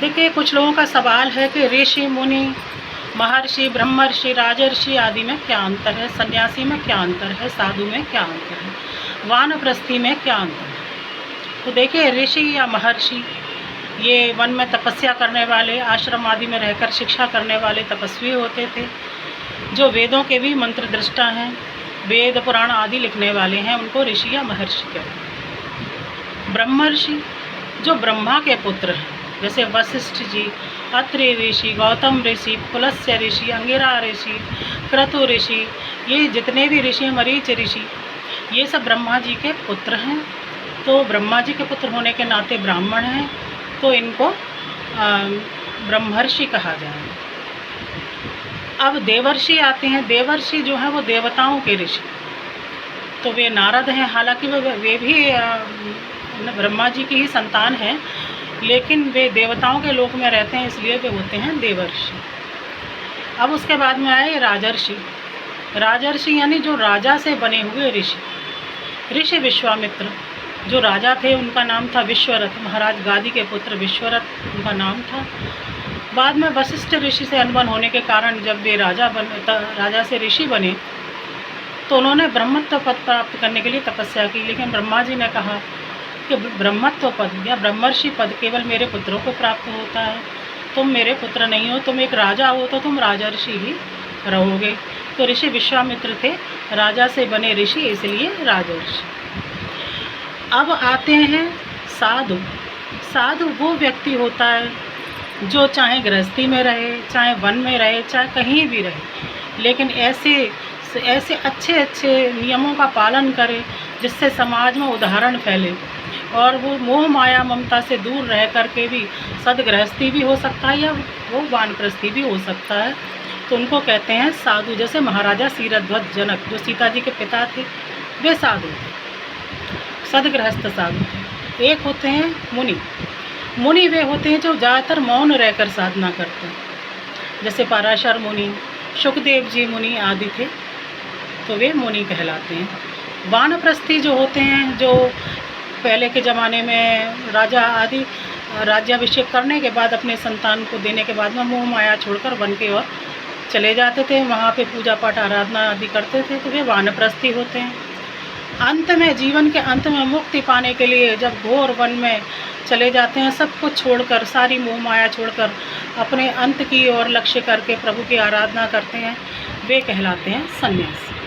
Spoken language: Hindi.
देखिए, कुछ लोगों का सवाल है कि ऋषि, मुनि, महर्षि, ब्रह्मर्षि, राजर्षि आदि में क्या अंतर है? सन्यासी में क्या अंतर है? साधु में क्या अंतर है? वानप्रस्थी में क्या अंतर है? तो देखिए, ऋषि या महर्षि ये वन में तपस्या करने वाले, आश्रम आदि में रहकर शिक्षा करने वाले तपस्वी होते थे, जो वेदों के भी मंत्र दृष्टा हैं, वेद पुराण आदि लिखने वाले हैं, उनको ऋषि या महर्षि कहते हैं। ब्रह्मर्षि जो ब्रह्मा के पुत्र हैं, जैसे वशिष्ठ जी, अत्रि ऋषि, गौतम ऋषि, पुलस्त्य ऋषि, अंगिरा ऋषि, क्रतु ऋषि, ये जितने भी ऋषि हैं, मरीच ऋषि, ये सब ब्रह्मा जी के पुत्र हैं। तो ब्रह्मा जी के पुत्र होने के नाते ब्राह्मण हैं, तो इनको ब्रह्मर्षि कहा जाए। अब देवर्षि आते हैं। देवर्षि जो हैं वो देवताओं के ऋषि, तो वे नारद हैं। हालांकि वे भी ब्रह्मा जी की ही संतान हैं, लेकिन वे देवताओं के लोक में रहते हैं, इसलिए वे होते हैं देवर्षि। अब उसके बाद में आए राजर्षि। राजर्षि यानी जो राजा से बने हुए ऋषि। ऋषि विश्वामित्र जो राजा थे, उनका नाम था विश्वरथ। महाराज गादी के पुत्र विश्वरथ उनका नाम था। बाद में वशिष्ठ ऋषि से अनबन होने के कारण जब वे राजा से ऋषि बने, तो उन्होंने ब्रह्मत्व पद प्राप्त करने के लिए तपस्या की। लेकिन ब्रह्मा जी ने कहा कि ब्रह्मत्व पद या ब्रह्मर्षि पद केवल मेरे पुत्रों को प्राप्त होता है, तुम मेरे पुत्र नहीं हो, तुम एक राजा हो, तो तुम राजर्षि ही रहोगे। तो ऋषि विश्वामित्र थे, राजा से बने ऋषि, इसलिए राजर्षि। अब आते हैं साधु। साधु वो व्यक्ति होता है जो चाहे गृहस्थी में रहे, चाहे वन में रहे, चाहे कहीं भी रहे, लेकिन ऐसे अच्छे नियमों का पालन करे जिससे समाज में उदाहरण फैले, और वो मोह माया ममता से दूर रह करके भी सदगृहस्थी भी हो सकता है या वो वानप्रस्थी भी हो सकता है, तो उनको कहते हैं साधु। जैसे महाराजा सीरध्वज जनक जो सीता जी के पिता थे, वे साधु थे, सदगृहस्थ साधु थे। एक होते हैं मुनि। मुनि वे होते हैं जो ज़्यादातर मौन रहकर साधना करते हैं, जैसे पराशर मुनि, शुकदेव जी मुनि आदि थे, तो वे मुनि कहलाते हैं। वानप्रस्थी जो होते हैं, जो पहले के ज़माने में राजा आदि राज्याभिषेक करने के बाद अपने संतान को देने के बाद में मोह माया छोड़कर वन की ओर चले जाते थे, वहाँ पे पूजा पाठ आराधना आदि करते थे, तो वे वानप्रस्थी होते हैं। अंत में, जीवन के अंत में मुक्ति पाने के लिए जब घोर वन में चले जाते हैं, सब कुछ छोड़कर, सारी मोह माया छोड़कर अपने अंत की ओर लक्ष्य करके प्रभु की आराधना करते हैं, वे कहलाते हैं सन्यासी।